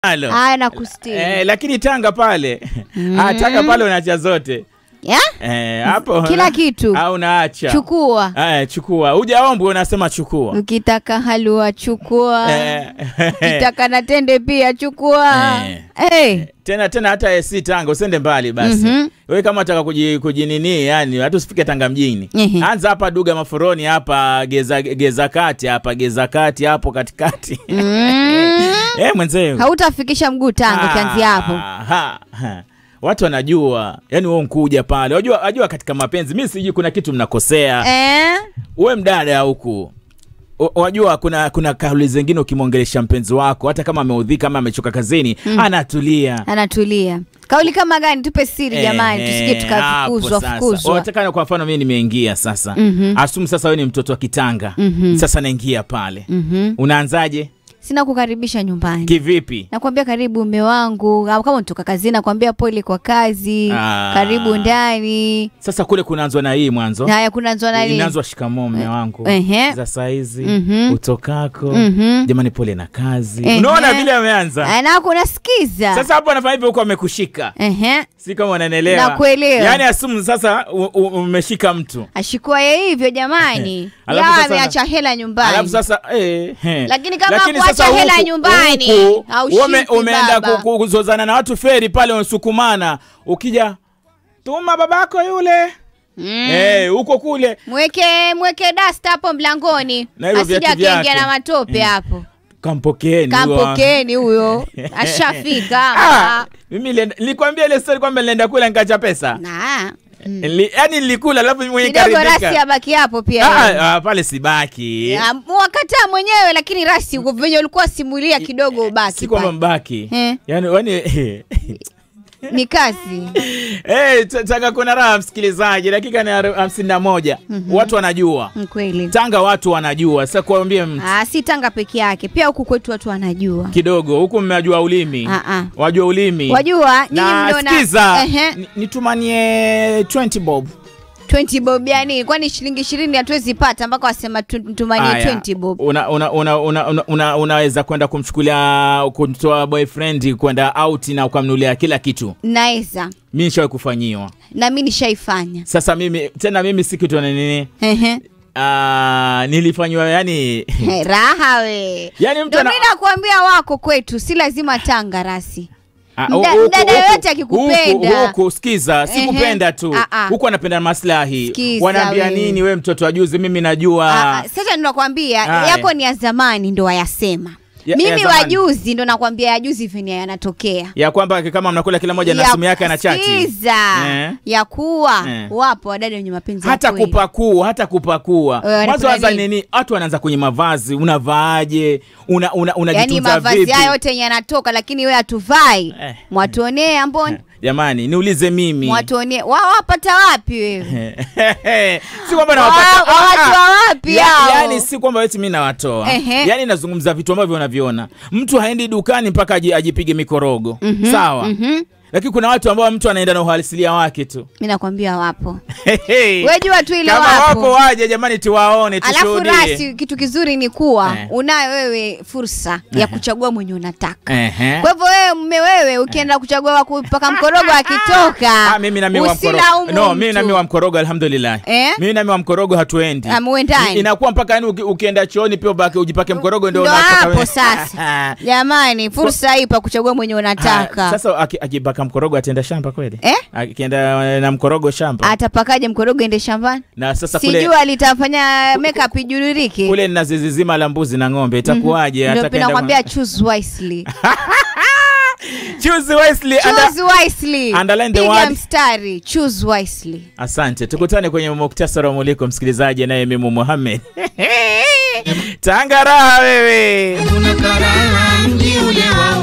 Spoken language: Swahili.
Haya na kustiri. Lakini Tanga pale. Tanga pale unaacha zote. Hapo kila kitu. Au unaacha. Chukua. Chukua. Hujaomba unasema chukua. Ukitaka halua chukua. Ukitaka na tende pia chukua. Tena hata si Tanga usende mbali basi. Wewe kama unataka kujinini yani hata usifike Tanga mjini. Anza hapa Duga Maforoni hapa Geza Kati hapo katikati. Mwenzangu. Hautafikisha mguu Tanga kianzia hapo. Watu wanajua, yani wewe unkuja pale. Wajua katika mapenzi mimi siji kuna kitu mnakosea. Wewe mdada huku. Wajua kuna kauli zingine ukimwongelesha mpenzi wako hata kama ameudhika kama amechoka kazini, anatulia. Kauli kama gani? Tupe siri jamani, tusije tukafukuzwa. Watakana kwa mfano mimi nimeingia sasa. Asumu sasa wewe ni mtoto wa Kitanga. Sasa naingia pale. Unaanzaje? Sina kukaribisha nyumbani. Kivipi? Nakwambia karibu mume wangu. Kama unatoka kazini nakwambia pole kwa kazi. Karibu ndani. Sasa kule kunaanzwa na hii mwanzo. Haya kunaanzwa na nini? Inaanzwa shikamoo mume wangu. Za saizi utokako. Jamani pole na kazi. Unaona vile ameanza? Na kunasikiza. Sasa hapo anafanya hivyo huko amekushika. Si kama unanielewa. Nakuelewa. Yaani asumu sasa umeshika mtu. Ashikwa yeye hivyo jamani. Yeye ameacha hela nyumbani. Alafu sasa Lakini kama kuacha hela nyumbani umeenda kuzozana na watu feri pale unasukumana, ukija tuma babako yule huko kule mweke dust hapo mlangoni asije akaingia na matope hapo. Kampokeeni huyo ashafika. Mimi nilikwambia ile story kwamba nilienda kula nikacha pesa. Yaani nilikula alafu mwenyewe karibika. Kidogo rasi abaki hapo pia. Pale sibaki. Wakataa mwenyewe lakini rasi uko venye ulikuwa simulia kidogo ubaki. Si kwamba mbaki. Yaani ni kazi. Tanga kuna raha msikilizaji, dakika ni 51. Watu wanajua. Kweli. Tanga watu wanajua. Sasa kuambia mtu. Si Tanga peke yake. Pia huku kwetu watu wanajua. Kidogo huku mmejua ulimi. Wajua ulimi. Wajua nyinyi mliona. Sikiza. Nitumanie 20 bob. 20 bob yani kwani shilingi 20 hatuwezi pata mpaka wasema tumanie 20 bob. Unaweza kwenda kumchukulia kutoa boyfriend kwenda out na ukamnulia kila kitu. Naweza. Mimi nishawahi kufanyiwa. Na mimi nishaifanya. Sasa mimi si kitu na nini? Nilifanywa yani raha we. Yani mtu mimi nakuambia wako kwetu si lazima Tanga rasi. Dada yote akikupenda. Huko sikiza, sikupenda tu. Huko anapenda maslahi. Wanaambia nini wewe mtoto wa juzi mimi najua. Sasa ninakwambia yako ni ya zamani ndo wayasema. Mimi wajuzi ndo nakwambia ya juzi vini yanatokea. Ya kwamba kama mnakula kila moja na simu yake na chati. Sikiza. Ya kuwa wapo wadada wenye mapenzi ya kweli. Hata kupakua. Mwanzo waza nini? Watu wanaanza kwenye mavazi, unavaaje? Unajitunza vipi? Yani mavazi hayo yote yanatoka lakini wewe atuvai. Mwatuonee amboni. Jamani, niulize mimi. Mwatuonee. Wao wapata wapi wewe? Si kwamba nawapata. Watu wapi hao? Yani si kwamba eti mimi nawatoa. Yani nazungumza vitu ambavyo unaviona. Mtu haendi dukani mpaka ajipige mikorogo. Sawa? Lakini kuna watu ambao mtu anaenda na uhalisia wake tu. Mimi nakwambia wapo. Wewe jua tu ile wapo. Kama wapo waje jamani tuwaone tushuhudie. Alafu rasi kitu kizuri ni kuwa unayo wewe fursa ya kuchagua mwenye unataka. Kwa hivyo wewe ukienda kuchagua wa kupaka mkorogo akitoka. Mimi na mimi wa mkorogo. No, mimi na mimi wa mkorogo alhamdulillah. Mimi na mimi wa mkorogo hatuendi. Amuendani. Inakuwa mpaka yani ukienda chooni pia ubaki ujipake mkorogo ndio unataka. Hapo sasa. Jamani fursa ipo kuchagua mwenye unataka. Sasa akibaka mkorogo atenda shamba kweli? Akienda na mkorogo shamba. Atapakaje mkorogo ende shambani? Na sasa kule sijua litafanya makeup ijuririke. Kule na zizi zima la mbuzi na ng'ombe itakuwaje? Atakwenda nakwambia choose wisely. Choose wisely. Choose wisely. Underline the word. Mstari. Choose wisely. Asante. Tukutane kwenye muktasari wa muliko msikilizaji naye mimi Muhammad. Tanga raha wewe. Kuna karaha mji ule wa